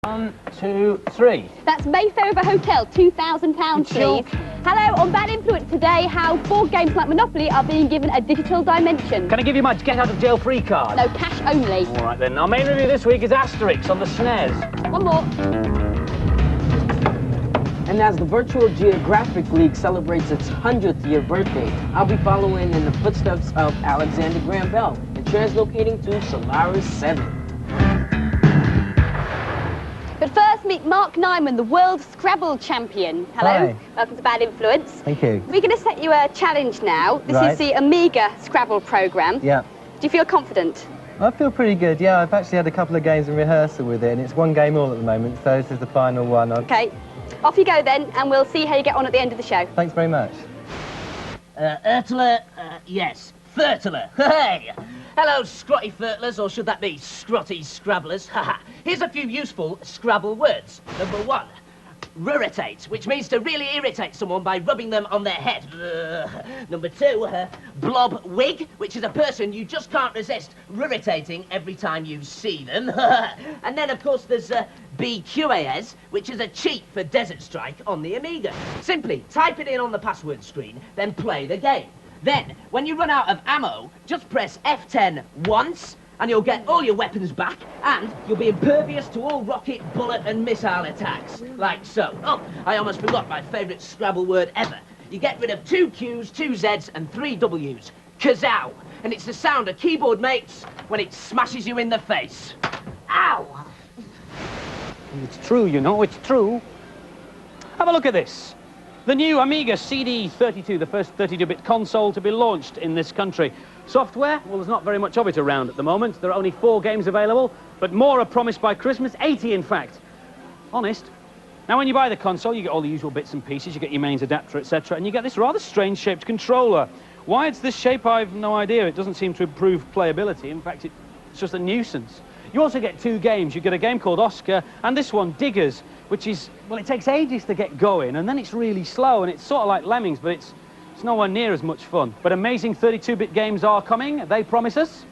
1, 2, 3. That's Mayfair of a hotel, £2,000, please. Hello, on Bad Influence today, how board games like Monopoly are being given a digital dimension. Can I give you my get-out-of-jail-free card? No, cash only. All right, then. Our main review this week is Asterix on the SNES. One more. And as the Virtual Geographic League celebrates its 100th year birthday, I'll be following in the footsteps of Alexander Graham Bell and translocating to Solaris 7. But first, meet Mark Nyman, the world Scrabble champion. Hello. Hi. Welcome to Bad Influence. Thank you. We're going to set you a challenge now. This is the Amiga Scrabble programme. Yeah. Do you feel confident? I feel pretty good, yeah. I've actually had a couple of games in rehearsal with it, and it's one game all at the moment, so this is the final one. OK. Off you go then, and we'll see how you get on at the end of the show. Thanks very much. Ertler, yes. Fertler, hey! Hello, Scrotty Fertlers, or should that be Scrotty Scrabblers? Haha. Here's a few useful Scrabble words. Number 1, ruritate, which means to really irritate someone by rubbing them on their head. Number 2, blob wig, which is a person you just can't resist ruritating every time you see them. And then, of course, there's BQAS, which is a cheat for Desert Strike on the Amiga. Simply type it in on the password screen, then play the game. Then, when you run out of ammo, just press F10 once, and you'll get all your weapons back, and you'll be impervious to all rocket, bullet, and missile attacks. Like so. Oh, I almost forgot my favourite Scrabble word ever. You get rid of 2 Q's, 2 Z's, and 3 W's. Kazow! And it's the sound a keyboard makes when it smashes you in the face. Ow! It's true, you know, it's true. Have a look at this. The new Amiga CD32, the first 32-bit console to be launched in this country. Software? Well, there's not very much of it around at the moment. There are only 4 games available, but more are promised by Christmas, 80 in fact. Honest. Now, when you buy the console, you get all the usual bits and pieces, you get your mains adapter, etc., and you get this rather strange-shaped controller. Why it's this shape, I've no idea. It doesn't seem to improve playability. In fact, it's just a nuisance. You also get 2 games. You get a game called Oscar, and this one, Diggers, which is, well, it takes ages to get going, and then it's really slow, and it's sort of like Lemmings, but it's nowhere near as much fun. But amazing 32-bit games are coming, they promise us.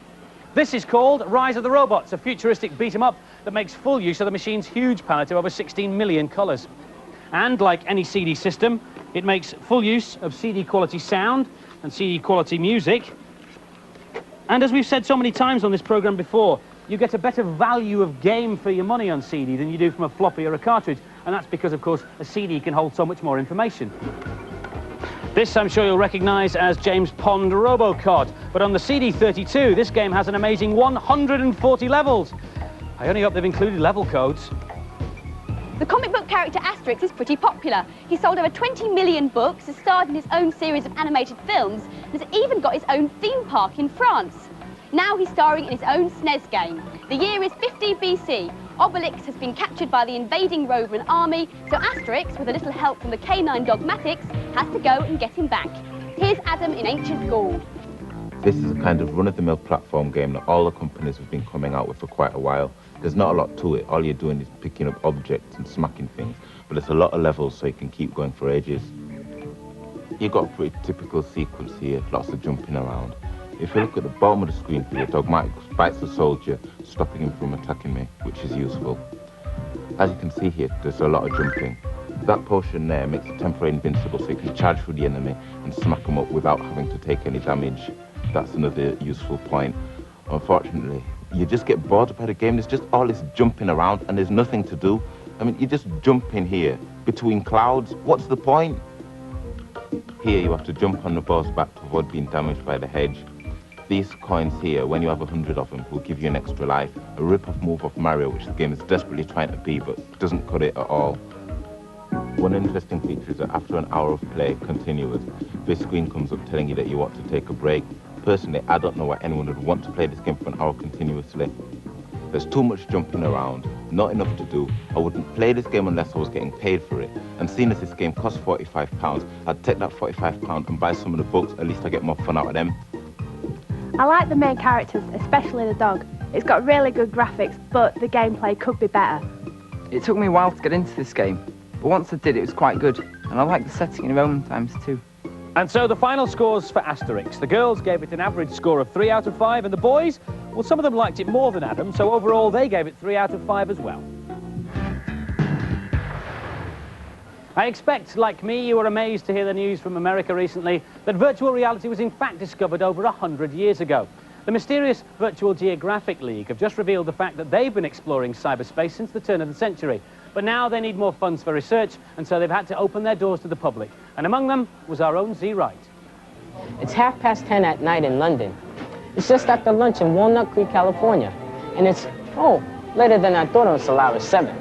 This is called Rise of the Robots, a futuristic beat-em-up that makes full use of the machine's huge palette of over 16 million colours. And, like any CD system, it makes full use of CD-quality sound and CD-quality music. And as we've said so many times on this programme before, you get a better value of game for your money on CD than you do from a floppy or a cartridge. And that's because, of course, a CD can hold so much more information. This, I'm sure you'll recognise as James Pond Robocod. But on the CD32, this game has an amazing 140 levels. I only hope they've included level codes. The comic book character Asterix is pretty popular. He sold over 20 million books, has starred in his own series of animated films, and has even got his own theme park in France. Now he's starring in his own SNES game. The year is 50 BC. Obelix has been captured by the invading Roman army, so Asterix, with a little help from the canine dog Matix, has to go and get him back. Here's Adam in ancient Gaul. This is a kind of run-of-the-mill platform game that all the companies have been coming out with for quite a while. There's not a lot to it. All you're doing is picking up objects and smacking things, but it's a lot of levels, so you can keep going for ages. You've got a pretty typical sequence here, lots of jumping around. If you look at the bottom of the screen here, Dogmatic bites the soldier, stopping him from attacking me, which is useful. As you can see here, there's a lot of jumping. That potion there makes it temporarily invincible, so you can charge through the enemy and smack them up without having to take any damage. That's another useful point. Unfortunately, you just get bored by the game. There's just all this jumping around and there's nothing to do. I mean, you just jump in here between clouds. What's the point? Here you have to jump on the boss's back to avoid being damaged by the hedge. These coins here, when you have 100 of them, will give you an extra life. A rip-off move of Mario, which the game is desperately trying to be, but doesn't cut it at all. One interesting feature is that after an hour of play continuous, this screen comes up telling you that you want to take a break. Personally, I don't know why anyone would want to play this game for an hour continuously. There's too much jumping around, not enough to do. I wouldn't play this game unless I was getting paid for it. And seeing as this game costs £45, I'd take that £45 and buy some of the books. At least I get more fun out of them. I like the main characters, especially the dog. It's got really good graphics, but the gameplay could be better. It took me a while to get into this game, but once I did, it was quite good. And I like the setting in Roman times too. And so the final scores for Asterix. The girls gave it an average score of 3 out of 5, and the boys, well, some of them liked it more than Adam, so overall they gave it 3 out of 5 as well. expect, like me, you were amazed to hear the news from America recently that virtual reality was in fact discovered over 100 years ago. The mysterious Virtual Geographic League have just revealed the fact that they've been exploring cyberspace since the turn of the century. But now they need more funds for research, and so they've had to open their doors to the public. And among them was our own Z Wright. It's 10:30 at night in London. It's just after lunch in Walnut Creek, California. And it's, later than I thought on Solaris 7.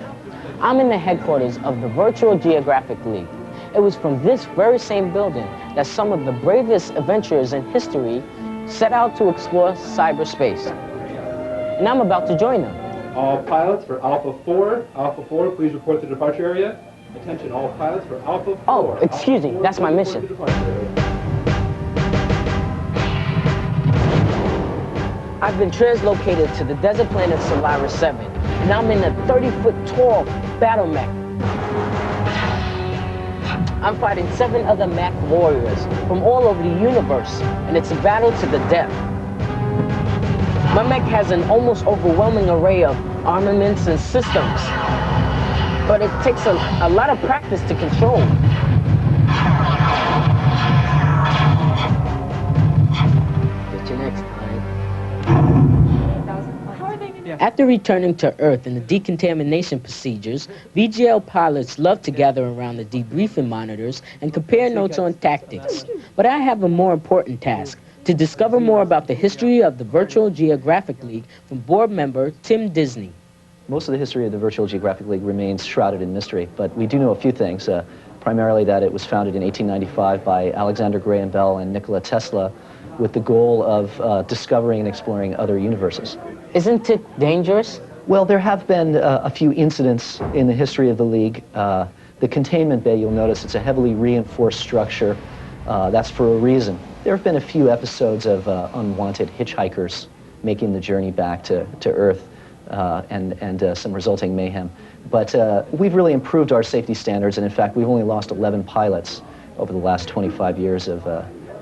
I'm in the headquarters of the Virtual Geographic League. It was from this very same building that some of the bravest adventurers in history set out to explore cyberspace. And I'm about to join them. All pilots for Alpha 4, please report to the departure area. Attention, all pilots for Alpha 4. Oh, excuse me, that's my mission. I've been translocated to the desert planet Solaris 7, and I'm in a 30-foot tall battle mech. I'm fighting 7 other mech warriors from all over the universe, and it's a battle to the death. My mech has an almost overwhelming array of armaments and systems, but it takes a lot of practice to control. Get you next time. After returning to Earth and the decontamination procedures, VGL pilots love to gather around the debriefing monitors and compare notes on tactics. But I have a more important task, to discover more about the history of the Virtual Geographic League from board member Tim Disney. Most of the history of the Virtual Geographic League remains shrouded in mystery, but we do know a few things. Primarily that it was founded in 1895 by Alexander Graham Bell and Nikola Tesla with the goal of discovering and exploring other universes. Isn't it dangerous? Well, there have been a few incidents in the history of the League. The containment bay, you'll notice, it's a heavily reinforced structure. That's for a reason. There have been a few episodes of unwanted hitchhikers making the journey back to Earth and some resulting mayhem. But we've really improved our safety standards, and in fact, we've only lost 11 pilots over the last 25 years of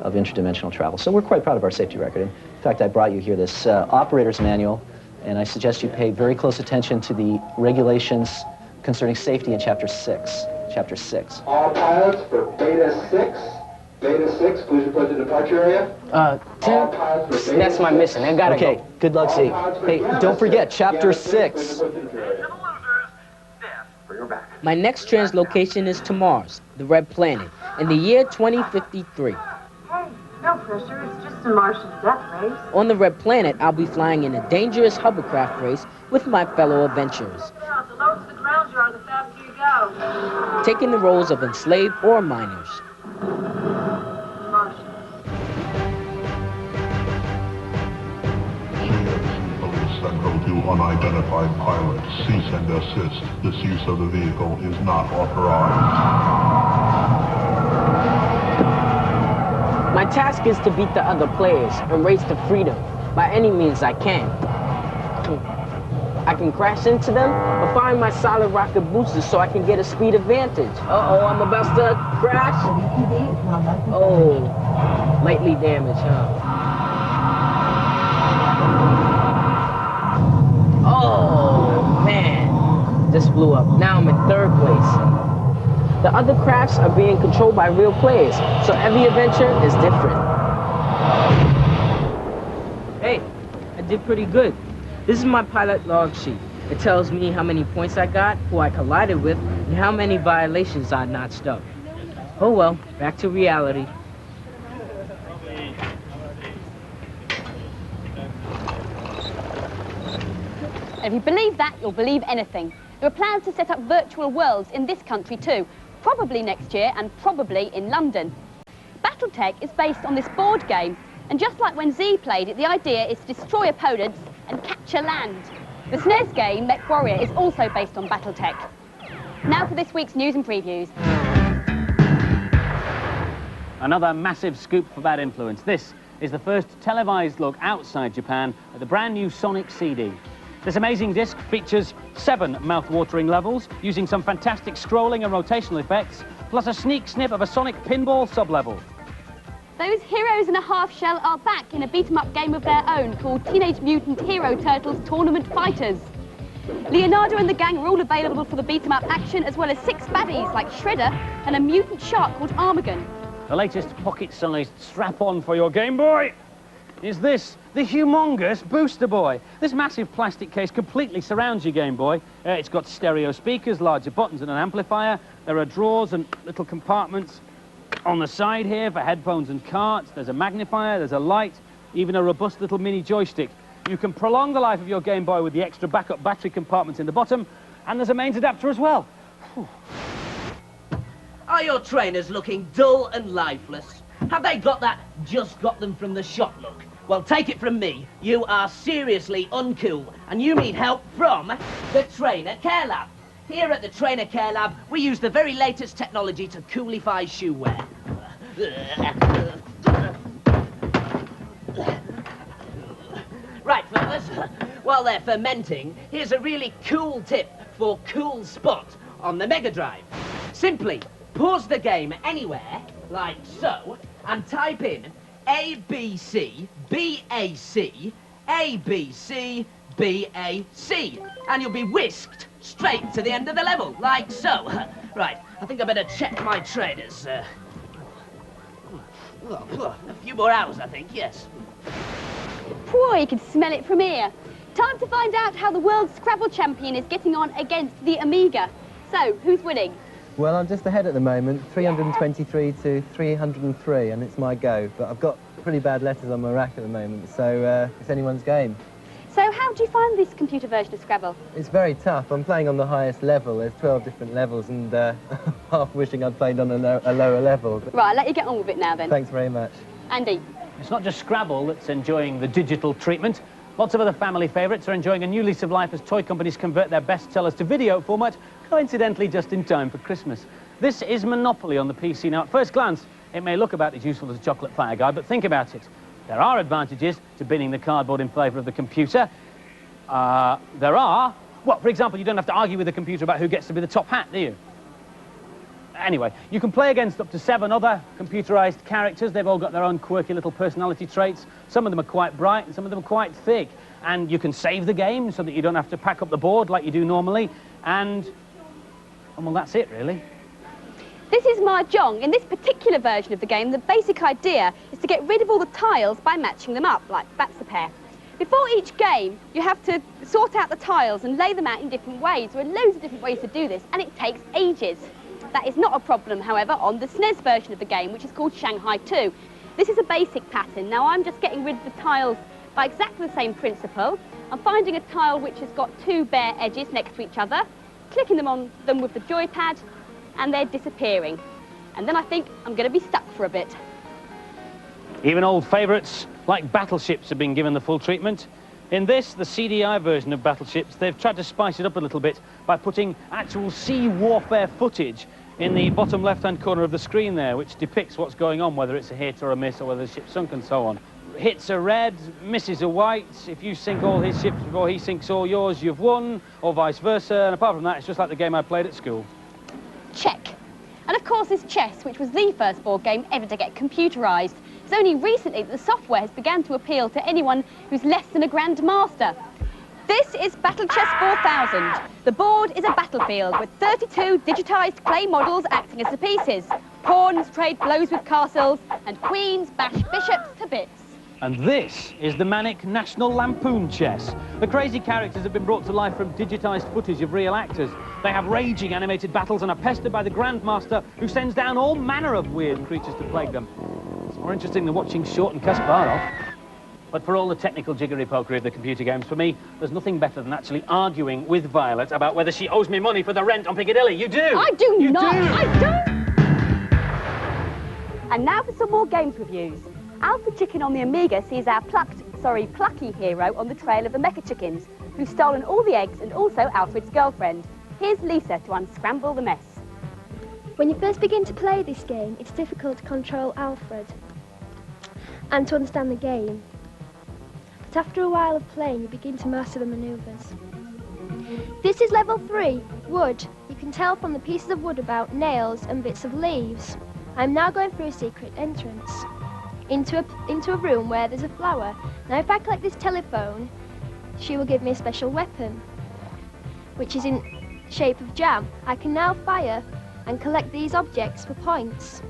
interdimensional travel. So we're quite proud of our safety record. In fact, I brought you here this operator's manual, and I suggest you pay very close attention to the regulations concerning safety in Chapter 6. Chapter 6. All pilots for Beta 6. Beta 6, please report to the departure area. Tim, that's my mission. I gotta Okay, go. good luck, Z. Hey, don't forget, Chapter 6. My next translocation is to Mars, the Red Planet, in the year 2053. Hey, no pressure. It's just a Martian death race. On the Red Planet, I'll be flying in a dangerous hovercraft race with my fellow adventurers, Yeah, the lower to the ground you are, the faster you go. taking the roles of enslaved or miners. Martians. CITV Central to unidentified pilots. Cease and desist. This use of the vehicle is not authorized. My task is to beat the other players and race to freedom by any means I can. I can crash into them or find my solid rocket boosters so I can get a speed advantage. Uh-oh, I'm about to crash. Oh, lightly damaged, huh? Oh, man. Just blew up. Now I'm in 3rd place. The other crafts are being controlled by real players, so every adventure is different. Hey, I did pretty good. This is my pilot log sheet. It tells me how many points I got, who I collided with, and how many violations I notched up. Oh well, back to reality. And if you believe that, you'll believe anything. There are plans to set up virtual worlds in this country too, probably next year and probably in London. Battletech is based on this board game, and just like when Z played it, the idea is to destroy opponents and capture land. The SNES game, Mech Warrior, is also based on Battletech. Now for this week's news and previews. Another massive scoop for Bad Influence. This is the first televised look outside Japan at the brand new Sonic CD. This amazing disc features 7 mouth-watering levels, using some fantastic scrolling and rotational effects, plus a sneak snip of a Sonic pinball sub-level. Those heroes in a half shell are back in a beat-em-up game of their own called Teenage Mutant Hero Turtles Tournament Fighters. Leonardo and the gang are all available for the beat-em-up action, as well as 6 baddies like Shredder and a mutant shark called Armagon. The latest pocket-sized strap-on for your Game Boy is this, the humongous Booster Boy. This massive plastic case completely surrounds your Game Boy. It's got stereo speakers, larger buttons and an amplifier. There are drawers and little compartments on the side here for headphones and carts. There's a magnifier, there's a light, even a robust little mini joystick. You can prolong the life of your Game Boy with the extra backup battery compartments in the bottom, and there's a mains adapter as well. Whew. Are your trainers looking dull and lifeless? Have they got that just got them from the shop look? Well, take it from me, you are seriously uncool, and you need help from the Trainer Care Lab. Here at the Trainer Care Lab, we use the very latest technology to coolify shoe wear. Right, fellas, while they're fermenting, here's a really cool tip for cool spot on the Mega Drive. Simply pause the game anywhere, like so, and type in ABC, BAC, ABC, BAC, and you'll be whisked straight to the end of the level, like so. Right, I think I better check my trainers. A few more hours, I think, yes. Boy, you can smell it from here. Time to find out how the world Scrabble champion is getting on against the Amiga. So, who's winning? Well, I'm just ahead at the moment, 323 to 303, and it's my go. But I've got pretty bad letters on my rack at the moment, so it's anyone's game. So how do you find this computer version of Scrabble? It's very tough. I'm playing on the highest level. There's 12 different levels, and half wishing I'd played on a lower level. Right, I'll let you get on with it now then. Thanks very much. Andy? It's not just Scrabble that's enjoying the digital treatment. Lots of other family favourites are enjoying a new lease of life as toy companies convert their bestsellers to video format, coincidentally just in time for Christmas. This is Monopoly on the PC. Now, at first glance, it may look about as useful as a chocolate fire guide, but think about it. There are advantages to binning the cardboard in favour of the computer. There are... Well, for example, you don't have to argue with the computer about who gets to be the top hat, do you? Anyway, you can play against up to 7 other computerised characters. They've all got their own quirky little personality traits. Some of them are quite bright and some of them are quite thick. And you can save the game so that you don't have to pack up the board like you do normally. And well, that's it, really. This is Mahjong. In this particular version of the game, the basic idea is to get rid of all the tiles by matching them up, like that's the pair. Before each game, you have to sort out the tiles and lay them out in different ways. There are loads of different ways to do this, and it takes ages. That is not a problem, however, on the SNES version of the game, which is called Shanghai 2. This is a basic pattern. Now, I'm just getting rid of the tiles by exactly the same principle. I'm finding a tile which has got 2 bare edges next to each other, clicking them on them with the joypad, and they're disappearing. And then I think I'm going to be stuck for a bit. Even old favourites like battleships have been given the full treatment. In this, the CDI version of battleships, they've tried to spice it up a little bit by putting actual sea warfare footage in the bottom left-hand corner of the screen there, which depicts what's going on, whether it's a hit or a miss, or whether the ship's sunk and so on. Hits are red, misses are white. If you sink all his ships before he sinks all yours, you've won, or vice versa. And apart from that, it's just like the game I played at school. Check. And of course, there's chess, which was the first board game ever to get computerised. It's only recently that the software has begun to appeal to anyone who's less than a grandmaster. This is Battle Chess 4000. The board is a battlefield with 32 digitised clay models acting as the pieces. Pawns trade blows with castles, and queens bash bishops to bits. And this is the manic National Lampoon chess. The crazy characters have been brought to life from digitised footage of real actors. They have raging animated battles and are pestered by the Grandmaster, who sends down all manner of weird creatures to plague them. It's more interesting than watching Short and Kasparov. But for all the technical jiggery-pokery of the computer games, for me, there's nothing better than actually arguing with Violet about whether she owes me money for the rent on Piccadilly. You do! I do you not! Do. I don't! And now for some more games reviews. Alfred Chicken on the Amiga sees our plucky hero on the trail of the Mecha Chickens, who've stolen all the eggs and also Alfred's girlfriend. Here's Lisa to unscramble the mess. When you first begin to play this game, it's difficult to control Alfred and to understand the game. But after a while of playing, you begin to master the manoeuvres. This is level 3, wood. You can tell from the pieces of wood about nails and bits of leaves. I'm now going through a secret entrance into a room where there's a flower. Now if I collect this telephone, she will give me a special weapon. which is in shape of jam. I can now fire and collect these objects for points.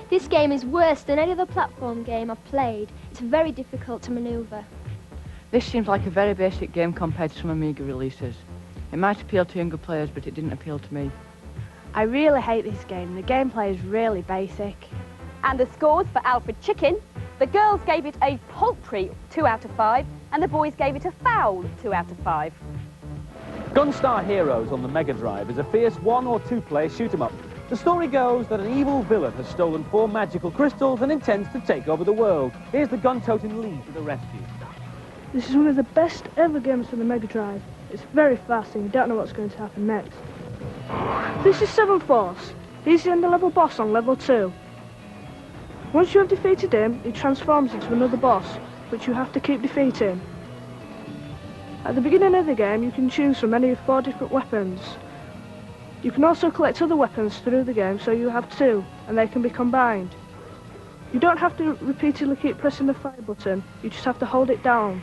This game is worse than any other platform game I've played. It's very difficult to manoeuvre. This seems like a very basic game compared to some Amiga releases. It might appeal to younger players, but it didn't appeal to me. I really hate this game. The gameplay is really basic. And the scores for Alfred Chicken: the girls gave it a paltry 2 out of 5, and the boys gave it a foul 2 out of 5. Gunstar Heroes on the Mega Drive is a fierce 1 or 2 player shoot-'em-up. The story goes that an evil villain has stolen 4 magical crystals and intends to take over the world. Here's the gun-toting Leeds to the rescue. This is one of the best ever games for the Mega Drive. It's very fast and you don't know what's going to happen next. This is 7 Force. He's the end-level boss on level 2. Once you have defeated him, he transforms into another boss, which you have to keep defeating. At the beginning of the game, you can choose from any of 4 different weapons. You can also collect other weapons through the game, so you have 2, and they can be combined. You don't have to repeatedly keep pressing the fire button, you just have to hold it down.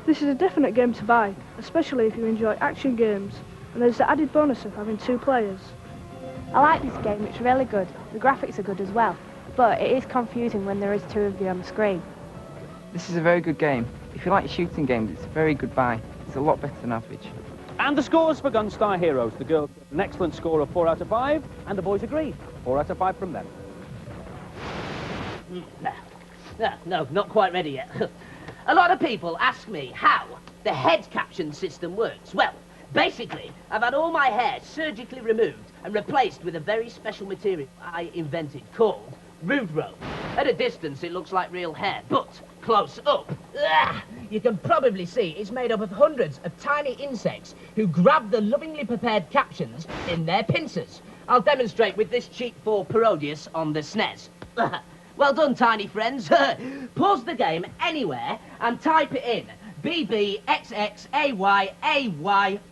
This is a definite game to buy, especially if you enjoy action games, and there's the added bonus of having 2 players. I like this game, it's really good. The graphics are good as well, but it is confusing when there is 2 of you on the screen. This is a very good game. If you like shooting games, it's a very good buy. It's a lot better than average. And the scores for Gunstar Heroes: the girls get an excellent score of 4 out of 5, and the boys agree. 4 out of 5 from them. No, not quite ready yet. A lot of people ask me how the head caption system works. Well, basically, I've had all my hair surgically removed and replaced with a very special material I invented called Rudro. At a distance, it looks like real hair, but close up, you can probably see it's made up of hundreds of tiny insects who grab the lovingly prepared captions in their pincers. I'll demonstrate with this cheap 4 Parodius on the SNES. Well done, tiny friends. Pause the game anywhere and type it in. BBXXAYAY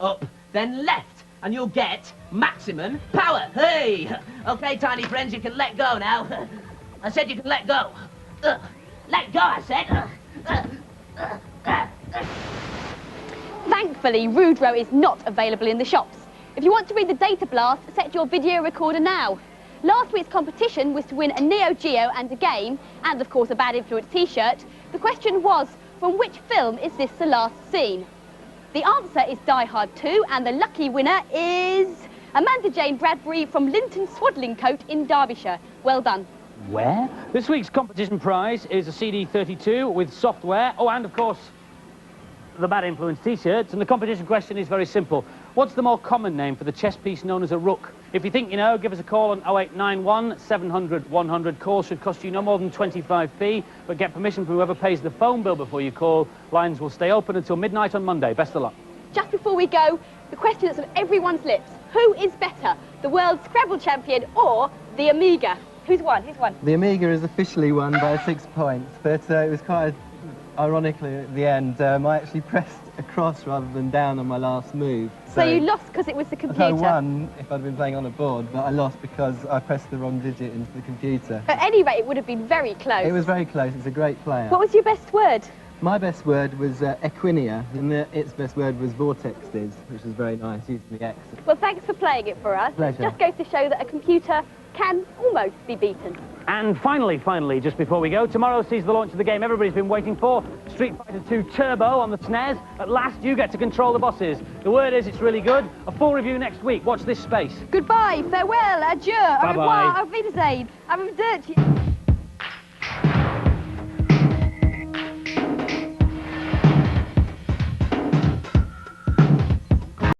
up, then left, and you'll get maximum power. Hey! Okay, tiny friends, you can let go now. I said you can let go. Let go, I said. Thankfully, Rudro is not available in the shops. If you want to read the data blast, set your video recorder now. Last week's competition was to win a Neo Geo and a game, and of course a Bad Influence t-shirt. The question was, from which film is this the last scene? The answer is Die Hard 2, and the lucky winner is Amanda Jane Bradbury from Linton Swaddlingcote in Derbyshire. Well done. Where? This week's competition prize is a CD32 with software. Oh, and of course, the Bad Influence t-shirts. And the competition question is very simple. What's the more common name for the chess piece known as a rook? If you think you know, give us a call on 0891 700 100. Calls should cost you no more than 25p, but get permission from whoever pays the phone bill before you call. Lines will stay open until midnight on Monday. Best of luck. Just before we go, the question that's on everyone's lips. Who is better, the world Scrabble champion or the Amiga? Who's won? Who's won? The Amiga is officially won by 6 points, but it was quite ironically at the end. I actually pressed across rather than down on my last move. So you lost because it was the computer? I won if I'd been playing on a board, but I lost because I pressed the wrong digit into the computer. At any rate, it would have been very close. It was very close. It's a great player. What was your best word? My best word was Equinia, and its best word was vortexes, which was very nice, using the X. Well, thanks for playing it for us. Pleasure. It just goes to show that a computer can almost be beaten. And finally, just before we go, tomorrow sees the launch of the game everybody's been waiting for, Street Fighter 2 Turbo on the SNES. At last, you get to control the bosses. The word is it's really good. A full review next week. Watch this space. Goodbye, farewell, adieu, au Bye-bye. revoir, auf Wiedersehen, arrivederci.